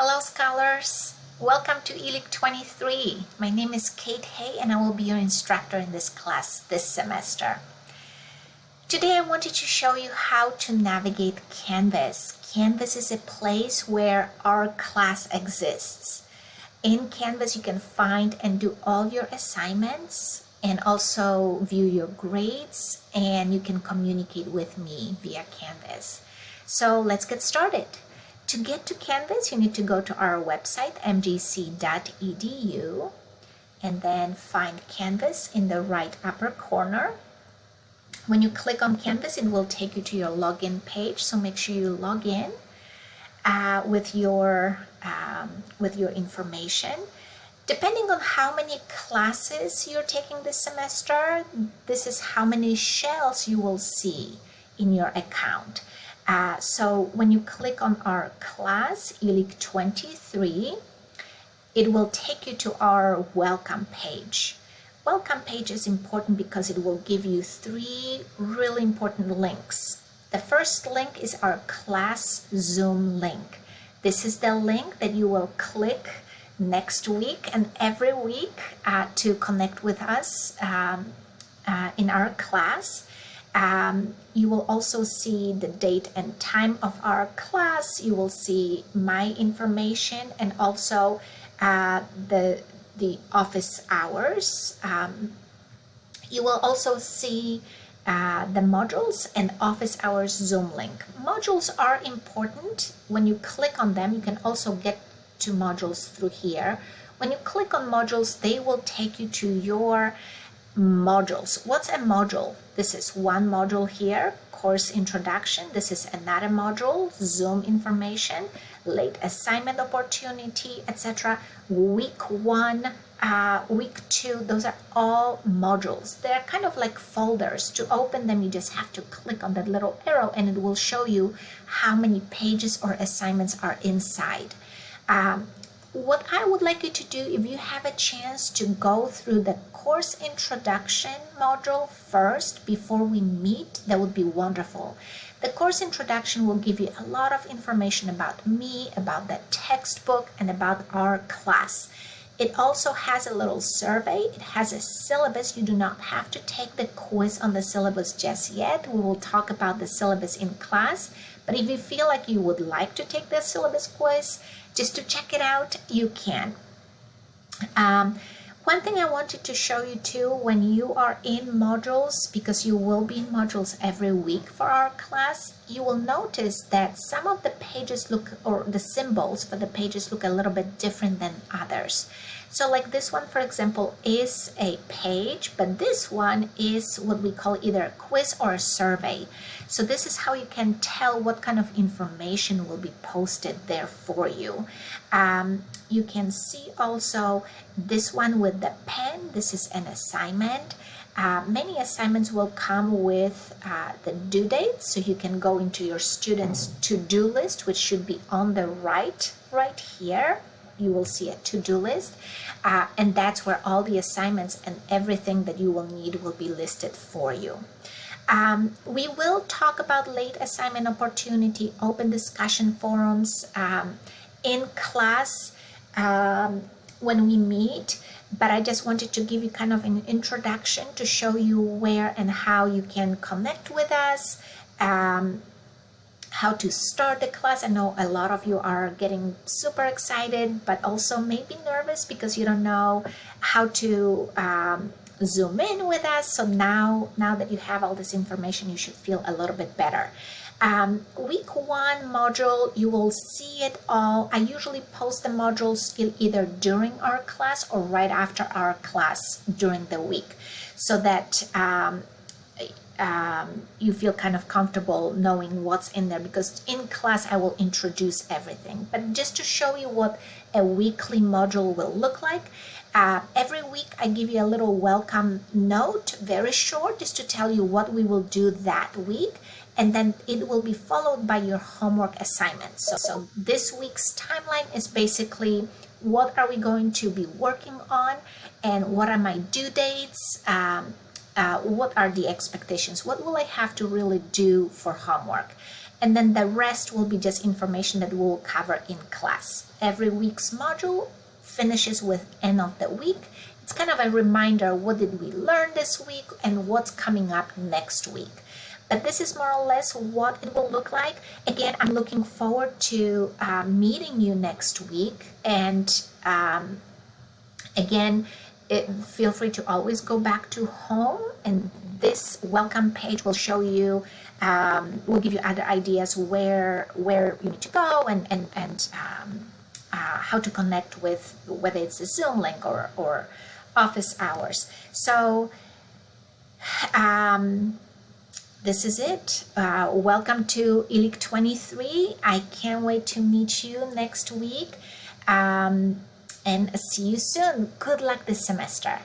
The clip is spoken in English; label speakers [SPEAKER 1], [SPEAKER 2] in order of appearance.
[SPEAKER 1] Hello scholars, welcome to ELIC 23. My name is Kate Hay and I will be your instructor in this class this semester. Today I wanted to show you how to navigate Canvas. Canvas is a place where our class exists. In Canvas you can find and do all your assignments and also view your grades, and you can communicate with me via Canvas. So let's get started. To get to Canvas, you need to go to our website, mgc.edu, and then find Canvas in the right upper corner. When you click on Canvas, it will take you to your login page, so make sure you log in with your information. Depending on how many classes you're taking this semester, this is how many shells you will see in your account. So when you click on our class, ELIC 23, it will take you to our welcome page. Welcome page is important because it will give you three really important links. The first link is our class Zoom link. This is the link that you will click next week and every week to connect with us in our class. You will also see the date and time of our class. You will see my information and also the office hours. You will also see the modules and office hours Zoom link. Modules are important. When you click on them, you can also get to modules through here. When you click on modules, they will take you to your modules. What's a module? This is one module here, course introduction. This is another module, Zoom information, late assignment opportunity, etc. Week 1, week 2, those are all modules. They're kind of like folders. To open them, you just have to click on that little arrow and it will show you how many pages or assignments are inside. What I would like you to do, if you have a chance to go through the course introduction module first before we meet, that would be wonderful. The course introduction will give you a lot of information about me, about the textbook, and about our class. It also has a little survey. It has a syllabus. You do not have to take the quiz on the syllabus just yet. We will talk about the syllabus in class. But if you feel like you would like to take the syllabus quiz, just to check it out, you can. One thing I wanted to show you too, when you are in modules, because you will be in modules every week for our class, you will notice that some of the pages look, or the symbols for the pages look a little bit different than others. So like this one, for example, is a page, but this one is what we call either a quiz or a survey. So this is how you can tell what kind of information will be posted there for you. You can see also this one with the pen. This is an assignment. Many assignments will come with the due date, so you can go into your students' to-do list, which should be on the right here. You will see a to-do list, and that's where all the assignments and everything that you will need will be listed for you. We will talk about late assignment opportunity, open discussion forums in class when we meet, but I just wanted to give you kind of an introduction to show you where and how you can connect with us, how to start the class. I know a lot of you are getting super excited, but also maybe nervous because you don't know how to Zoom in with us. So now that you have all this information, you should feel a little bit better. Week 1 module, you will see it all. I usually post the modules either during our class or right after our class during the week, so that you feel kind of comfortable knowing what's in there, because in class I will introduce everything. But just to show you what a weekly module will look like, every week I give you a little welcome note, very short, just to tell you what we will do that week, and then it will be followed by your homework assignments. So this week's timeline is basically what are we going to be working on and what are my due dates, what are the expectations, what will I have to really do for homework. and then the rest will be just information that we'll cover in class. Every week's module finishes with end of the week. It's kind of a reminder, what did we learn this week and what's coming up next week. But this is more or less what it will look like. Again, I'm looking forward to meeting you next week. And again, feel free to always go back to home, and this welcome page will show you, will give you other ideas where you need to go and how to connect with, whether it's a Zoom link or office hours. So this is it. Welcome to ELIC 23. I can't wait to meet you next week, and see you soon. Good luck this semester.